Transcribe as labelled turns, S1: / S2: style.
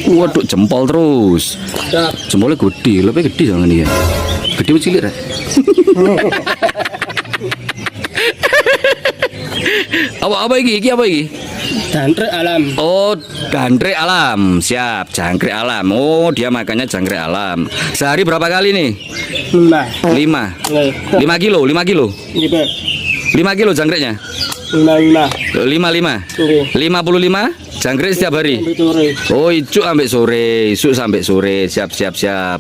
S1: Waduh, jempol terus. Jempolnya gede, lebih gede jangan ya. Gede apa cilik, Rek? Apa iki? Iki apa iki?
S2: Jangkrik alam.
S1: Oh, jangkrik alam. Siap, jangkrik alam. Oh, dia makannya jangkrik alam. Sehari berapa kali nih?
S2: 5.
S1: 5. 5 kilo, 5 kilo.
S2: Gitu.
S1: 5 kilo jangkriknya.
S2: 5.
S1: 55.
S2: Sore.
S1: 55 jangkrik setiap hari.
S2: Sampai sore.
S1: Oh, ijuk sampai sore, isuk sampai sore. Siap, siap, siap.